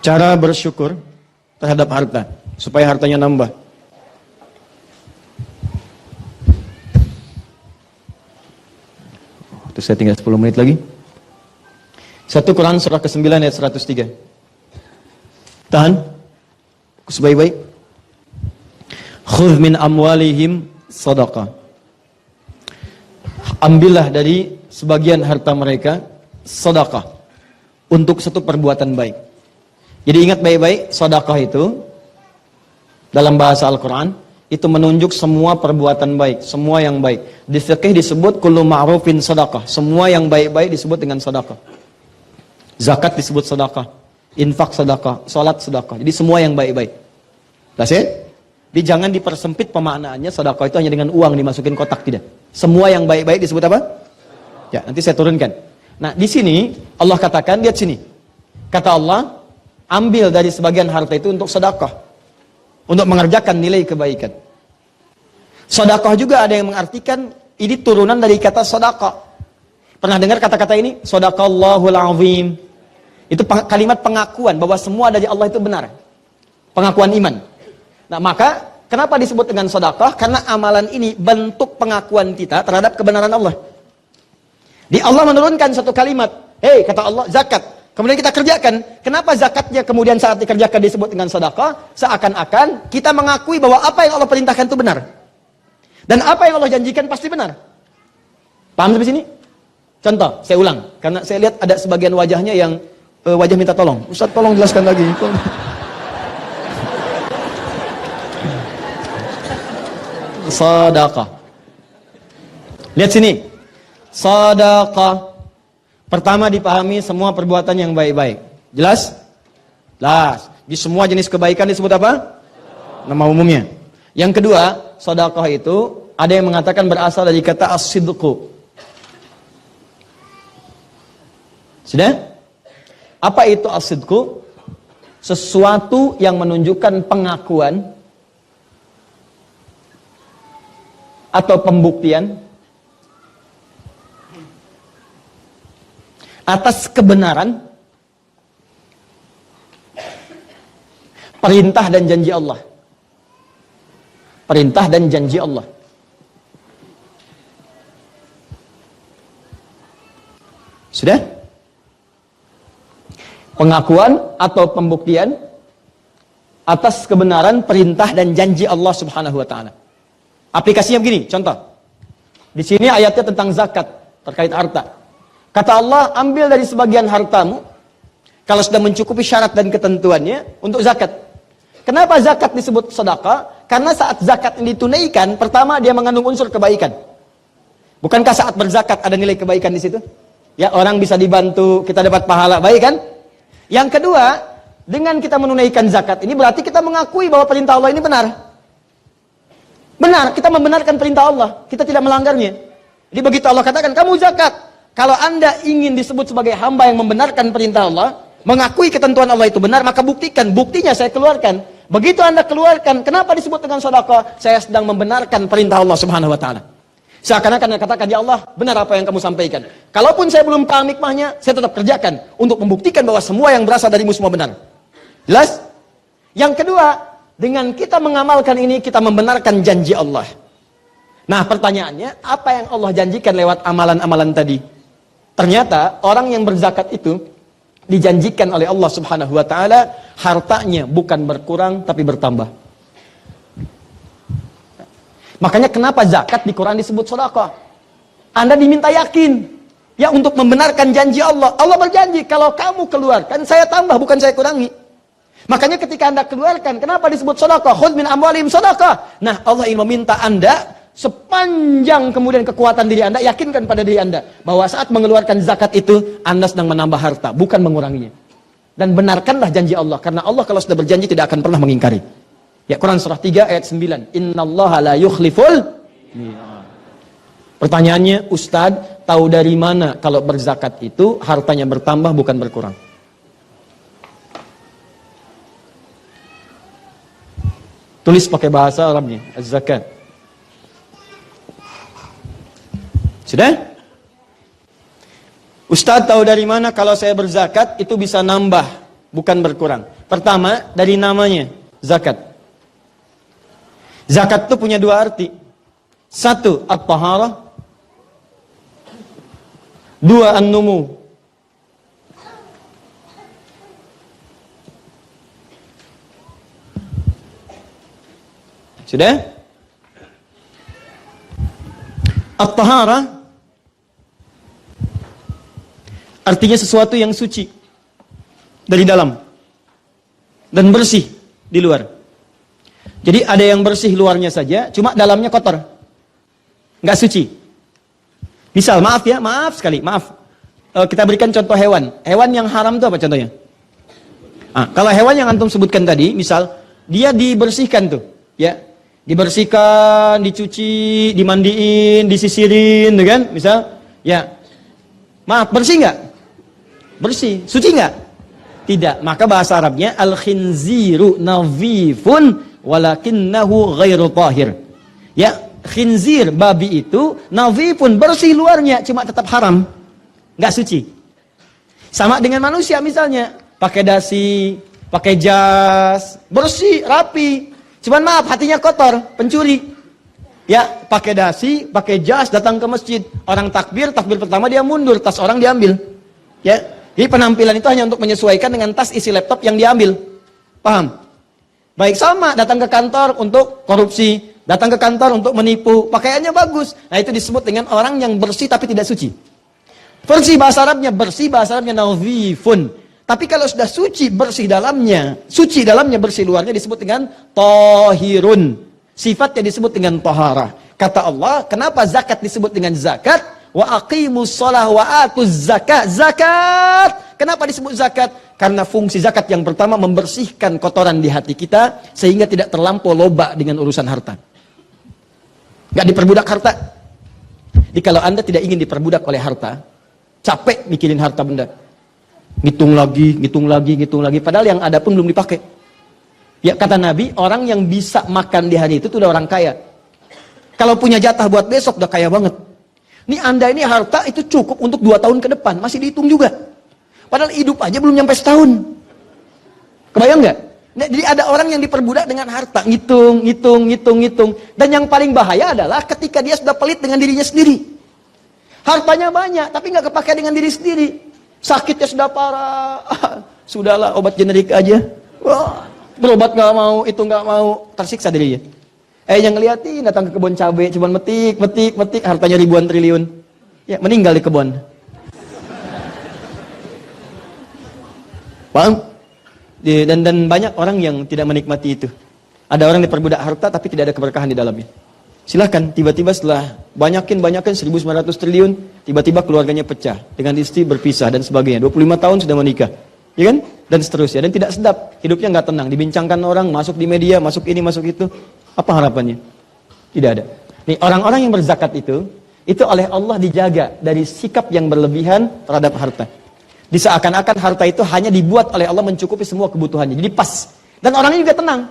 Cara bersyukur terhadap harta supaya hartanya nambah. Itu saya tinggal 10 menit lagi. 1 Quran surah ke-9 ayat 103. Tahan. Sebaik-baik. Khudh min amwalihim sadaqah. Ambillah dari sebagian harta mereka sedekah untuk satu perbuatan baik. Jadi ingat baik-baik, sedekah itu dalam bahasa Al-Quran itu menunjuk semua perbuatan baik, semua yang baik. Di fiqih disebut kullu ma'rufin sedekah, semua yang baik-baik disebut dengan sedekah. Zakat disebut sedekah, infak sedekah, salat sedekah. Jadi semua yang baik-baik. That's it. Jadi jangan dipersempit pemaknaannya sedekah itu hanya dengan uang dimasukin kotak, tidak. Semua yang baik-baik disebut apa? Ya, nanti saya turunkan. Nah, di sini Allah katakan, lihat sini. Kata Allah, ambil dari sebagian harta itu untuk sedekah. Untuk mengerjakan nilai kebaikan. Sedekah juga ada yang mengartikan ini turunan dari kata sedekah. Pernah dengar kata-kata ini? Shadaqallahul azim. Itu kalimat pengakuan bahwa semua dari Allah itu benar. Pengakuan iman. Nah, maka kenapa disebut dengan sedekah? Karena amalan ini bentuk pengakuan kita terhadap kebenaran Allah. Di Allah menurunkan satu kalimat, hei, kata Allah, zakat. Kemudian kita kerjakan. Kenapa zakatnya kemudian saat dikerjakan disebut dengan sedekah? Seakan-akan kita mengakui bahwa apa yang Allah perintahkan itu benar. Dan apa yang Allah janjikan pasti benar. Paham sampai sini? Contoh, saya ulang. Karena saya lihat ada sebagian wajahnya yang wajah minta tolong. Ustaz, tolong jelaskan lagi. Sedekah. Lihat sini. Sedekah. Pertama dipahami semua perbuatan yang baik-baik. Jelas? Jelas. Di semua jenis kebaikan disebut apa? Nama umumnya. Yang kedua, sedekah itu ada yang mengatakan berasal dari kata as-sidqu. Sudah? Apa itu as-sidqu? Sesuatu yang menunjukkan pengakuan atau pembuktian atas kebenaran perintah dan janji Allah. Perintah dan janji Allah. Sudah? Pengakuan atau pembuktian atas kebenaran perintah dan janji Allah Subhanahu wa taala. Aplikasinya begini, contoh. Di sini ayatnya tentang zakat terkait harta. Kata Allah, ambil dari sebagian hartamu kalau sudah mencukupi syarat dan ketentuannya untuk zakat. Kenapa zakat disebut sedekah? Karena saat zakat ini ditunaikan, pertama dia mengandung unsur kebaikan. Bukankah saat berzakat ada nilai kebaikan di situ? Ya, orang bisa dibantu, kita dapat pahala, baik kan? Yang kedua, dengan kita menunaikan zakat ini berarti kita mengakui bahwa perintah Allah ini benar. Benar, kita membenarkan perintah Allah. Kita tidak melanggarnya. Jadi begitu Allah katakan, kamu zakat. Kalau anda ingin disebut sebagai hamba yang membenarkan perintah Allah, mengakui ketentuan Allah itu benar, maka buktikan. Buktinya saya keluarkan. Begitu anda keluarkan, kenapa disebut dengan sedekah? Saya sedang membenarkan perintah Allah Subhanahu wa taala. Seakan-akan katakan, ya Allah, benar apa yang kamu sampaikan. Kalaupun saya belum paham hikmahnya, saya tetap kerjakan untuk membuktikan bahwa semua yang berasal darimu semua benar. Jelas? Yang kedua, dengan kita mengamalkan ini, kita membenarkan janji Allah. Nah, pertanyaannya, apa yang Allah janjikan lewat amalan-amalan tadi? Ternyata, orang yang berzakat itu, dijanjikan oleh Allah Subhanahu wa ta'ala, hartanya bukan berkurang, tapi bertambah. Makanya kenapa zakat di Quran disebut sedekah? Anda diminta yakin. Ya, untuk membenarkan janji Allah. Allah berjanji, kalau kamu keluarkan, saya tambah, bukan saya kurangi. Makanya ketika anda keluarkan, kenapa disebut sedekah? Khudh min amwalihim sedekah. Nah, Allah ingin meminta anda, sepanjang kemudian kekuatan diri anda, yakinkan pada diri anda, bahwa saat mengeluarkan zakat itu, anda sedang menambah harta, bukan menguranginya. Dan benarkanlah janji Allah, karena Allah kalau sudah berjanji tidak akan pernah mengingkari. Ya, Quran surah 3 ayat 9. Innallaha la yukhliful mi'ad. Pertanyaannya, Ustadz, tahu dari mana kalau berzakat itu hartanya bertambah bukan berkurang? Tulis pakai bahasa Arabnya, az-zakat. Sudah? Ustadz, tahu dari mana kalau saya berzakat itu bisa nambah bukan berkurang. Pertama, dari namanya, zakat. Zakat itu punya dua arti. Satu, at-taharah. Dua, an-numu. Sudah? At-taharah artinya sesuatu yang suci dari dalam dan bersih di luar. Jadi ada yang bersih luarnya saja, cuma dalamnya kotor, nggak suci. Misal, maaf ya, maaf sekali, maaf. Kita berikan contoh hewan. Hewan yang haram itu apa contohnya? Kalau hewan yang antum sebutkan tadi, misal dia dibersihkan tuh, ya, dibersihkan, dicuci, dimandiin, disisirin, kan? Misal, ya, maaf, bersih nggak? Bersih, suci nggak? Tidak. Maka bahasa Arabnya al-khinziru nadhifun walakinnahu ghairu tahir. Ya, khinzir, babi itu nadhifun, bersih luarnya, cuma tetap haram, nggak suci. Sama dengan manusia misalnya, pakai dasi, pakai jas, bersih, rapi. Cuman maaf, hatinya kotor, pencuri. Ya, pakai dasi, pakai jas, datang ke masjid. Orang takbir pertama dia mundur, tas orang diambil. Ya, jadi penampilan itu hanya untuk menyesuaikan dengan tas isi laptop yang diambil. Paham? Baik, sama, datang ke kantor untuk korupsi, datang ke kantor untuk menipu, pakaiannya bagus. Nah, itu disebut dengan orang yang bersih tapi tidak suci. Bersih bahasa Arabnya nadhifun. Tapi kalau sudah suci dalamnya, bersih luarnya, disebut dengan tahirun. Sifatnya disebut dengan taharah. Kata Allah, kenapa zakat disebut dengan zakat? Wa aqimus shalah wa atuz zakat. Zakat. Kenapa disebut zakat? Karena fungsi zakat yang pertama membersihkan kotoran di hati kita sehingga tidak terlampau loba dengan urusan harta. Gak diperbudak harta. Jadi kalau Anda tidak ingin diperbudak oleh harta, capek mikirin harta benda. Ngitung lagi. Padahal yang ada pun belum dipakai. Ya, kata Nabi, orang yang bisa makan di hari itu udah orang kaya. Kalau punya jatah buat besok udah kaya banget. Ini Anda ini harta itu cukup untuk 2 tahun ke depan, masih dihitung juga. Padahal hidup aja belum nyampe setahun. Kebayang nggak? Jadi ada orang yang diperbudak dengan harta, ngitung. Dan yang paling bahaya adalah ketika dia sudah pelit dengan dirinya sendiri. Hartanya banyak, tapi nggak kepakai dengan diri sendiri. Sakitnya sudah parah, sudahlah obat generik aja. Wah, berobat nggak mau, itu nggak mau, tersiksa dirinya. Yang ngeliatin datang ke kebun cabai, cuman metik, hartanya ribuan triliun. Ya, meninggal di kebun. Paham? Dan banyak orang yang tidak menikmati itu. Ada orang diperbudak harta tapi tidak ada keberkahan di dalamnya. Silahkan, tiba-tiba setelah banyakin 1.900 triliun, tiba-tiba keluarganya pecah, dengan istri berpisah dan sebagainya. 25 tahun sudah menikah, ya kan? Dan seterusnya, dan tidak sedap, hidupnya nggak tenang, dibincangkan orang, masuk di media, masuk ini, masuk itu. Apa harapannya? Tidak ada. Nih, orang-orang yang berzakat itu oleh Allah dijaga dari sikap yang berlebihan terhadap harta. Diseakan-akan harta itu hanya dibuat oleh Allah mencukupi semua kebutuhannya. Jadi pas. Dan orangnya juga tenang,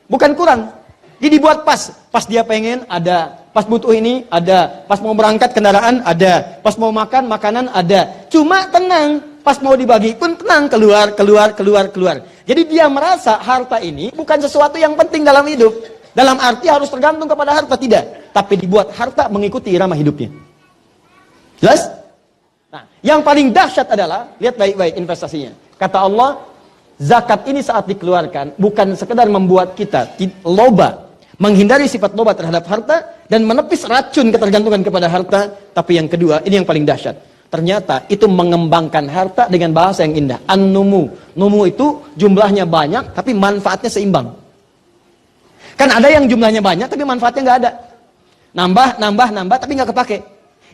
bukan kurang. Jadi dibuat pas. Pas dia pengen ada, pas butuh ini ada, pas mau berangkat kendaraan ada, pas mau makan makanan ada. Cuma tenang, pas mau dibagi pun tenang, keluar. Jadi dia merasa harta ini bukan sesuatu yang penting dalam hidup. Dalam arti harus tergantung kepada harta, tidak. Tapi dibuat harta mengikuti irama hidupnya. Jelas? Nah, yang paling dahsyat adalah, lihat baik-baik investasinya. Kata Allah, zakat ini saat dikeluarkan bukan sekedar membuat kita loba, menghindari sifat loba terhadap harta dan menepis racun ketergantungan kepada harta. Tapi yang kedua, ini yang paling dahsyat. Ternyata itu mengembangkan harta dengan bahasa yang indah. An-numu. Numu itu jumlahnya banyak tapi manfaatnya seimbang. Kan ada yang jumlahnya banyak tapi manfaatnya nggak ada. Nambah tapi nggak kepake.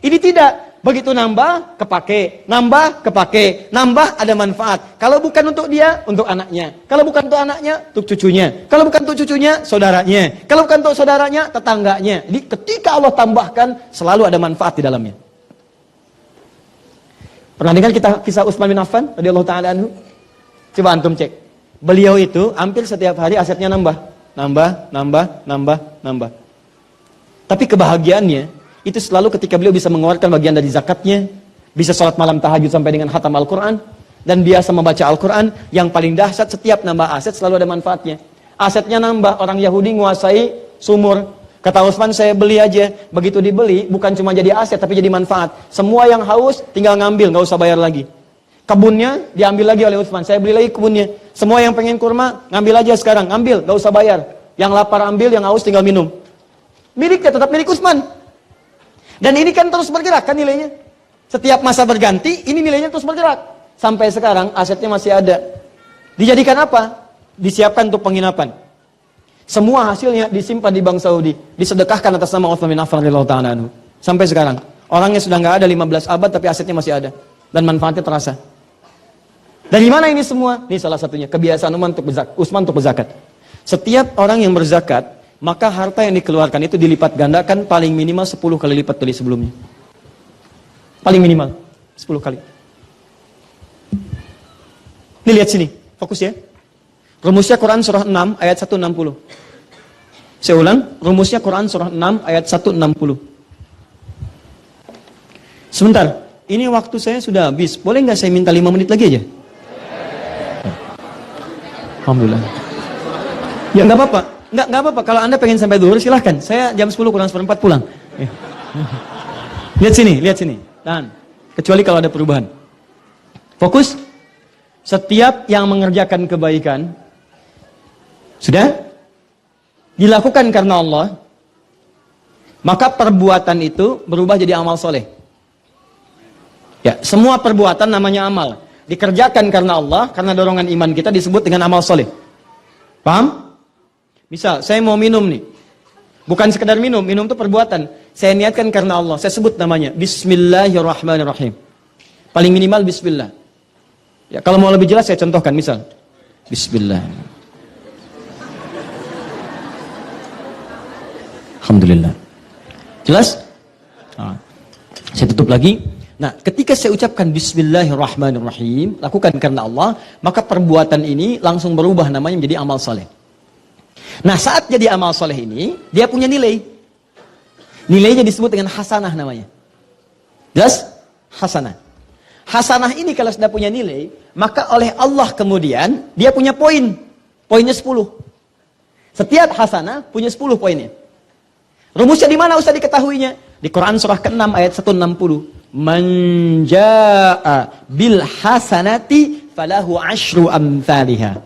Ini tidak. Begitu nambah, kepake. Nambah, ada manfaat. Kalau bukan untuk dia, untuk anaknya. Kalau bukan untuk anaknya, untuk cucunya. Kalau bukan untuk cucunya, saudaranya. Kalau bukan untuk saudaranya, tetangganya. Jadi ketika Allah tambahkan, selalu ada manfaat di dalamnya. Pernah dengar kita kisah Utsman bin Affan radhiyallahu taala anhu? Coba antum cek. Beliau itu hampir setiap hari asetnya nambah. Tapi kebahagiaannya itu selalu ketika beliau bisa mengeluarkan bagian dari zakatnya, bisa sholat malam tahajud sampai dengan khatam Al-Quran, dan biasa membaca Al-Quran, yang paling dahsyat setiap nambah aset selalu ada manfaatnya. Asetnya nambah, orang Yahudi menguasai sumur. Kata Utsman, saya beli aja. Begitu dibeli, bukan cuma jadi aset, tapi jadi manfaat. Semua yang haus tinggal ngambil, nggak usah bayar lagi. Kebunnya diambil lagi oleh Utsman, saya beli lagi kebunnya. Semua yang pengen kurma, ngambil aja sekarang, ngambil, nggak usah bayar. Yang lapar ambil, yang haus tinggal minum. Miliknya tetap milik Utsman. Dan ini kan terus bergerak kan nilainya. Setiap masa berganti, ini nilainya terus bergerak. Sampai sekarang asetnya masih ada. Dijadikan apa? Disiapkan untuk penginapan. Semua hasilnya disimpan di Bank Saudi, disedekahkan atas nama Utsman bin Affan radhiyallahu ta'ala anhu. Sampai sekarang. Orangnya sudah nggak ada 15 abad tapi asetnya masih ada dan manfaatnya terasa. Dari mana ini semua? Ini salah satunya kebiasaan Utsman untuk berzakat. Setiap orang yang berzakat, maka harta yang dikeluarkan itu dilipat gandakan paling minimal 10 kali lipat dari sebelumnya. Paling minimal 10 kali. Ini lihat sini, fokus ya. Rumusnya Quran surah 6 ayat 160. Saya ulang, rumusnya Quran surah 6 ayat 160. Sebentar, ini waktu saya sudah habis. Boleh nggak saya minta 5 menit lagi aja? Alhamdulillah. Ya nggak apa-apa, nggak apa-apa. Kalau Anda pengen sampai zuhur silahkan. Saya jam 10 kurang seperempat pulang. Lihat sini. Tahan. Kecuali kalau ada perubahan. Fokus. Setiap yang mengerjakan kebaikan sudah dilakukan karena Allah, maka perbuatan itu berubah jadi amal soleh. Ya, semua perbuatan namanya amal. Dikerjakan karena Allah, karena dorongan iman kita disebut dengan amal soleh. Paham? Misal, saya mau minum nih. Bukan sekedar minum itu perbuatan. Saya niatkan karena Allah, saya sebut namanya. Bismillahirrahmanirrahim. Paling minimal bismillah. Ya, kalau mau lebih jelas saya contohkan, misal. Bismillah. Alhamdulillah. Jelas? Nah, saya tutup lagi. Nah, ketika saya ucapkan Bismillahirrahmanirrahim, lakukan karena Allah, maka perbuatan ini langsung berubah namanya menjadi amal soleh. Nah, saat jadi amal soleh ini, dia punya nilai. Nilainya disebut dengan hasanah namanya. Jelas? Hasanah. Hasanah ini kalau sudah punya nilai, maka oleh Allah kemudian, dia punya poin. Poinnya 10. Setiap hasanah punya 10 poinnya. Rumusnya di mana usah diketahuinya? Di Quran surah ke-6 ayat 160. Man jaa'a bil hasanati falahu asyru amthaliha.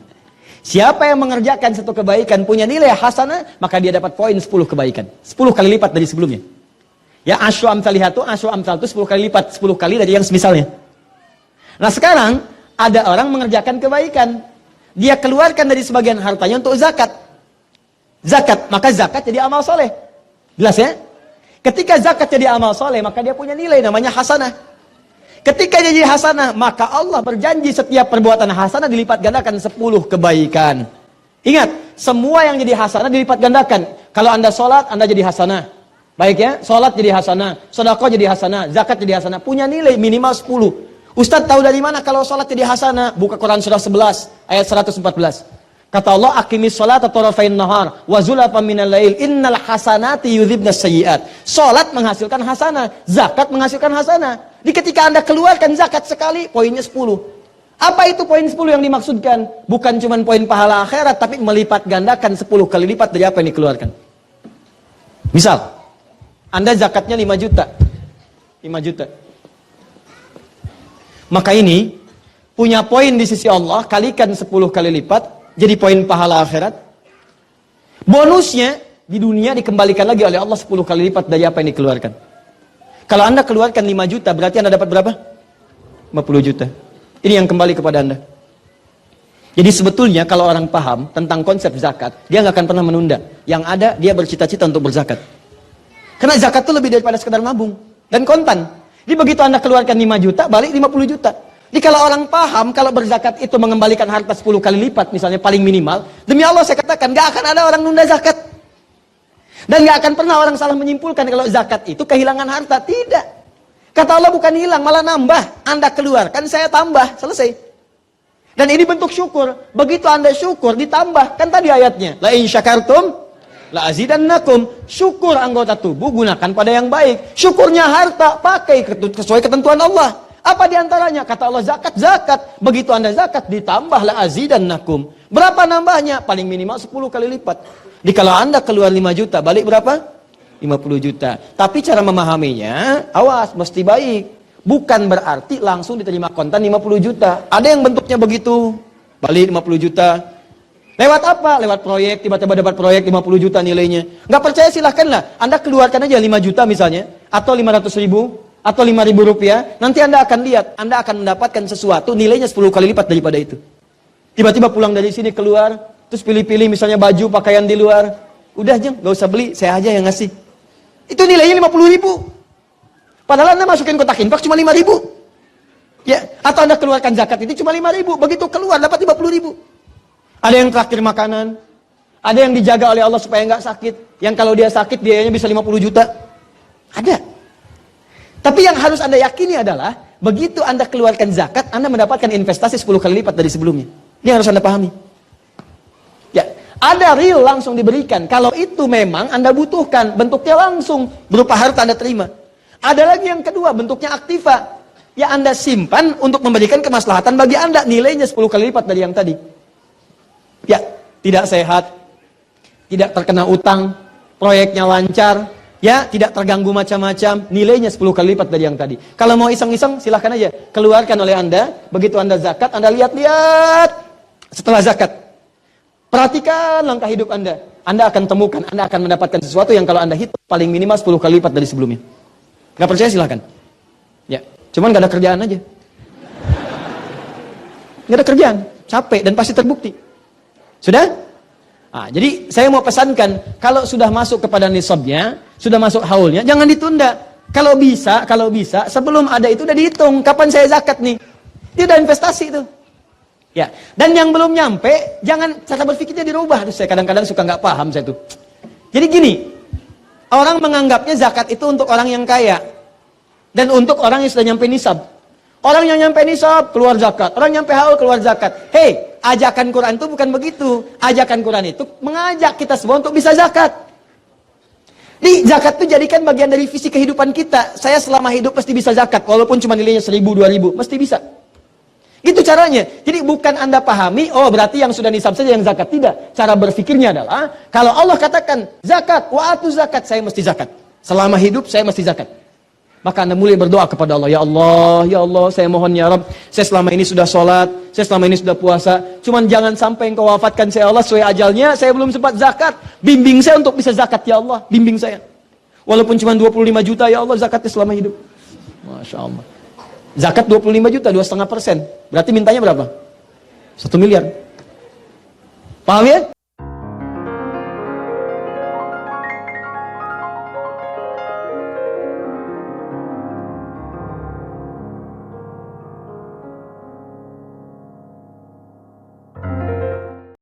Siapa yang mengerjakan satu kebaikan punya nilai hasanah, maka dia dapat poin 10 kebaikan. 10 kali lipat dari sebelumnya. Ya, asyru amthaliha itu, asyru amthal itu 10 kali lipat, 10 kali dari yang semisalnya. Nah, sekarang ada orang mengerjakan kebaikan. Dia keluarkan dari sebagian hartanya untuk zakat. Zakat, maka zakat jadi amal soleh. Jelas ya? Ketika zakat jadi amal soleh, maka dia punya nilai namanya hasanah. Ketika dia jadi hasanah, maka Allah berjanji setiap perbuatan hasanah dilipat gandakan 10 kebaikan. Ingat, semua yang jadi hasanah dilipat gandakan. Kalau Anda sholat, Anda jadi hasanah. Baik ya, sholat jadi hasanah, sedekah jadi hasanah, zakat jadi hasanah. Punya nilai minimal 10. Ustadz tahu dari mana kalau sholat jadi hasanah? Buka Quran surah 11 ayat 114. Kata Allah, aqimis sholata tarafain nahar wa zulafan minal lail innal hasanati yudhibnas sayyi'at. Sholat menghasilkan hasanah, zakat menghasilkan hasanah. Di ketika Anda keluarkan zakat sekali, poinnya 10. Apa itu poin 10 yang dimaksudkan? Bukan cuma poin pahala akhirat, tapi melipat gandakan 10 kali lipat dari apa yang dikeluarkan. Misal, Anda zakatnya 5 juta. 5 juta. Maka ini punya poin di sisi Allah, kalikan 10 kali lipat, jadi poin pahala akhirat. Bonusnya di dunia dikembalikan lagi oleh Allah 10 kali lipat dari apa yang dikeluarkan. Kalau Anda keluarkan 5 juta, berarti Anda dapat berapa? 50 juta. Ini yang kembali kepada Anda. Jadi sebetulnya kalau orang paham tentang konsep zakat, dia nggak akan pernah menunda. Yang ada, dia bercita-cita untuk berzakat. Karena zakat itu lebih daripada sekedar nabung dan kontan. Jadi begitu Anda keluarkan 5 juta, balik 50 juta. Jadi kalau orang paham, kalau berzakat itu mengembalikan harta 10 kali lipat, misalnya paling minimal, demi Allah saya katakan, gak akan ada orang nunda zakat. Dan gak akan pernah orang salah menyimpulkan kalau zakat itu kehilangan harta. Tidak. Kata Allah bukan hilang, malah nambah. Anda keluarkan, saya tambah. Selesai. Dan ini bentuk syukur. Begitu Anda syukur, ditambah. Kan tadi ayatnya. La in syakartum la azidannakum. Syukur anggota tubuh gunakan pada yang baik. Syukurnya harta pakai sesuai ketentuan Allah. Apa diantaranya? Kata Allah zakat, zakat. Begitu Anda zakat, ditambahlah azidannakum. Berapa nambahnya? Paling minimal 10 kali lipat. Jadi kalau Anda keluar 5 juta, balik berapa? 50 juta. Tapi cara memahaminya, awas, mesti baik. Bukan berarti langsung diterima kontan 50 juta. Ada yang bentuknya begitu, balik 50 juta. Lewat apa? Lewat proyek, tiba-tiba dapat proyek 50 juta nilainya. Nggak percaya silahkanlah. Anda keluarkan aja 5 juta misalnya, atau 500 ribu, atau 5.000 rupiah. Nanti Anda akan lihat, Anda akan mendapatkan sesuatu nilainya 10 kali lipat daripada itu. Tiba-tiba pulang dari sini keluar, terus pilih-pilih misalnya baju, pakaian di luar. Udah Jeng, nggak usah beli, saya aja yang ngasih. Itu nilainya 50 ribu. Padahal Anda masukin kotak infak cuma 5 ribu. Ya, atau Anda keluarkan zakat itu cuma 5 ribu. Begitu keluar dapat 50 ribu. Ada yang traktir makanan, ada yang dijaga oleh Allah supaya nggak sakit. Yang kalau dia sakit biayanya bisa 50 juta. Ada. Tapi yang harus Anda yakini adalah, begitu Anda keluarkan zakat, Anda mendapatkan investasi 10 kali lipat dari sebelumnya. Ini harus Anda pahami. Ya, ada real langsung diberikan. Kalau itu memang Anda butuhkan, bentuknya langsung berupa harta Anda terima. Ada lagi yang kedua, bentuknya aktiva. Ya Anda simpan untuk memberikan kemaslahatan bagi Anda. Nilainya 10 kali lipat dari yang tadi. Ya, tidak sehat, tidak terkena utang, proyeknya lancar, ya, tidak terganggu macam-macam, nilainya 10 kali lipat dari yang tadi. Kalau mau iseng-iseng, silahkan aja, keluarkan oleh Anda, begitu Anda zakat, Anda lihat-lihat, setelah zakat, perhatikan langkah hidup Anda akan temukan, Anda akan mendapatkan sesuatu yang kalau Anda hitung, paling minimal 10 kali lipat dari sebelumnya. Gak percaya silahkan. Ya, cuman gak ada kerjaan aja. Gak ada kerjaan, capek, dan pasti terbukti. Sudah? Nah, jadi saya mau pesankan, kalau sudah masuk kepada nisabnya, sudah masuk haulnya, jangan ditunda. Kalau bisa, sebelum ada itu udah dihitung, kapan saya zakat nih. Itu udah investasi itu. Ya, dan yang belum nyampe, jangan cara berpikirnya dirubah. Terus saya kadang-kadang suka nggak paham saya tuh. Jadi gini, orang menganggapnya zakat itu untuk orang yang kaya. Dan untuk orang yang sudah nyampe nisab. Orang yang nyampe nisab, keluar zakat. Orang nyampe haul, keluar zakat. Hei, ajakan Quran itu bukan begitu. Ajakan Quran itu mengajak kita semua untuk bisa zakat. Di zakat itu jadikan bagian dari visi kehidupan kita. Saya selama hidup pasti bisa zakat. Walaupun cuma nilainya 1.000, 2.000. Mesti bisa. Gitu caranya. Jadi bukan Anda pahami, oh berarti yang sudah nisab saja yang zakat. Tidak. Cara berpikirnya adalah, kalau Allah katakan zakat, wa'atu zakat, saya mesti zakat. Selama hidup saya mesti zakat. Maka Anda mulai berdoa kepada Allah, ya Allah, saya mohon ya Rabb, saya selama ini sudah sholat, saya selama ini sudah puasa, cuman jangan sampai Engkau wafatkan saya Allah sesuai ajalnya, saya belum sempat zakat, bimbing saya untuk bisa zakat ya Allah, bimbing saya. Walaupun cuma 25 juta ya Allah zakatnya selama hidup. Masya Allah. Zakat 25 juta, 2,5%. Berarti mintanya berapa? 1 miliar. Paham ya?